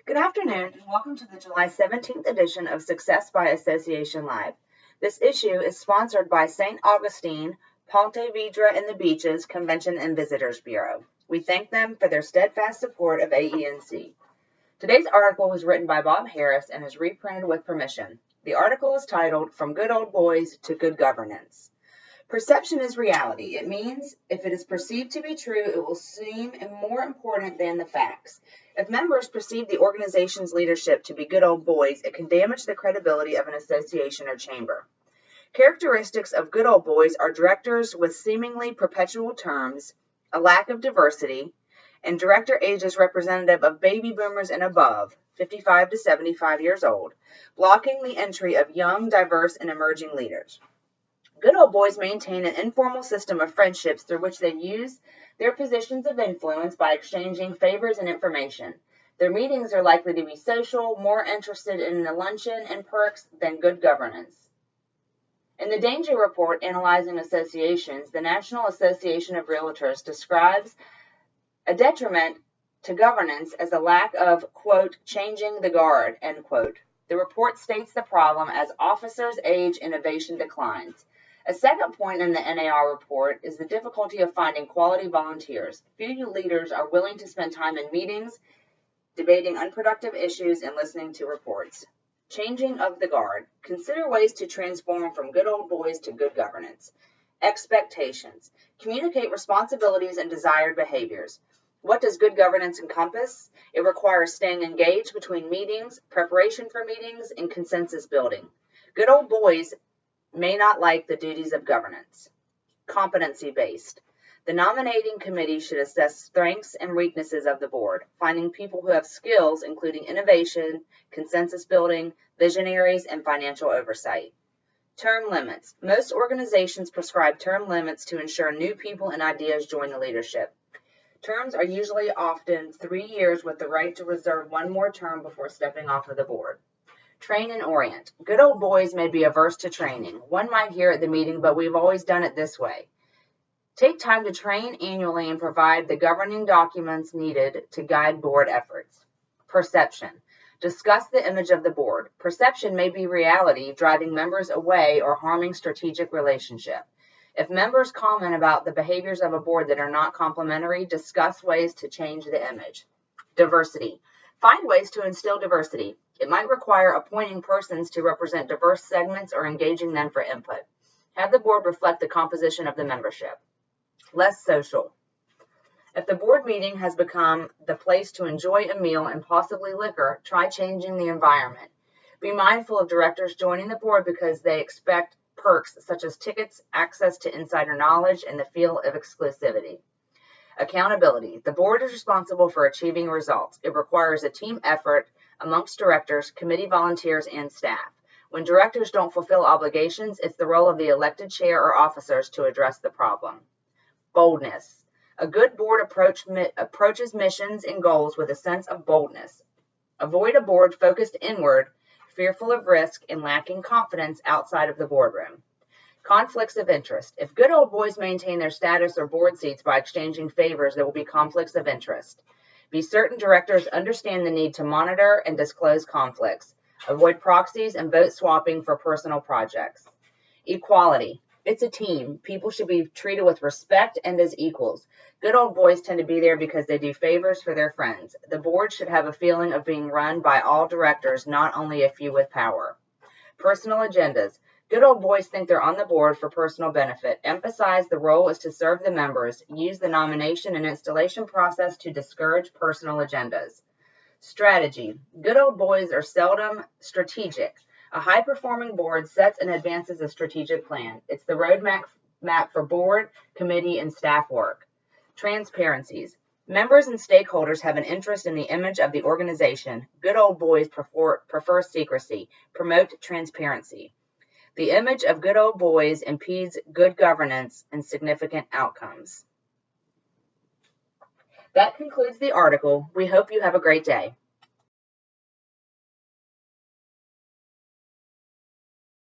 Good afternoon, and welcome to the July 17th edition of Success by Association Live. This issue is sponsored by St. Augustine, Ponte, Vedra, and the Beaches Convention and Visitors Bureau. We thank them for their steadfast support of AENC. Today's article was written by Bob Harris and is reprinted with permission. The article is titled, From Good Old Boys to Good Governance. Perception is reality. It means if it is perceived to be true, it will seem more important than the facts. If members perceive the organization's leadership to be good old boys, it can damage the credibility of an association or chamber. Characteristics of good old boys are directors with seemingly perpetual terms, a lack of diversity, and director ages representative of baby boomers and above, 55 to 75 years old, blocking the entry of young, diverse, and emerging leaders. Good old boys maintain an informal system of friendships through which they use their positions of influence by exchanging favors and information. Their meetings are likely to be social, more interested in the luncheon and perks than good governance. In the Danger Report analyzing associations, the National Association of Realtors describes a detriment to governance as a lack of, quote, changing the guard, end quote. The report states the problem as officers age, innovation declines. A second point in the NAR report is the difficulty of finding quality volunteers. Few leaders are willing to spend time in meetings, debating unproductive issues, and listening to reports. Changing of the guard. Consider ways to transform from good old boys to good governance. Expectations. Communicate responsibilities and desired behaviors. What does good governance encompass? It requires staying engaged between meetings, preparation for meetings, and consensus building. Good old boys may not like the duties of governance. Competency-based. The nominating committee should assess strengths and weaknesses of the board, finding people who have skills including innovation, consensus building, visionaries, and financial oversight. Term limits. Most organizations prescribe term limits to ensure new people and ideas join the leadership. Terms are usually often 3 years with the right to reserve one more term before stepping off of the board. Train and orient. Good old boys may be averse to training. One might hear at the meeting, but we've always done it this way. Take time to train annually and provide the governing documents needed to guide board efforts. Perception. Discuss the image of the board. Perception may be reality, driving members away or harming strategic relationship. If members comment about the behaviors of a board that are not complementary, discuss ways to change the image. Diversity. Find ways to instill diversity. It might require appointing persons to represent diverse segments or engaging them for input. Have the board reflect the composition of the membership. Less social. If the board meeting has become the place to enjoy a meal and possibly liquor, try changing the environment. Be mindful of directors joining the board because they expect perks such as tickets, access to insider knowledge, and the feel of exclusivity. Accountability. The board is responsible for achieving results. It requires a team effort amongst directors, committee volunteers, and staff. When directors don't fulfill obligations, it's the role of the elected chair or officers to address the problem. Boldness. A good board approaches missions and goals with a sense of boldness. Avoid a board focused inward, fearful of risk, and lacking confidence outside of the boardroom. Conflicts of interest. If good old boys maintain their status or board seats by exchanging favors, there will be conflicts of interest. Be certain directors understand the need to monitor and disclose conflicts. Avoid proxies and vote swapping for personal projects. Equality. It's a team. People should be treated with respect and as equals. Good old boys tend to be there because they do favors for their friends. The board should have a feeling of being run by all directors, not only a few with power. Personal agendas. Good old boys think they're on the board for personal benefit. Emphasize the role is to serve the members. Use the nomination and installation process to discourage personal agendas. Strategy. Good old boys are seldom strategic. A high-performing board sets and advances a strategic plan. It's the roadmap for board, committee, and staff work. Transparencies. Members and stakeholders have an interest in the image of the organization. Good old boys prefer secrecy. Promote transparency. The image of good old boys impedes good governance and significant outcomes. That concludes the article. We hope you have a great day.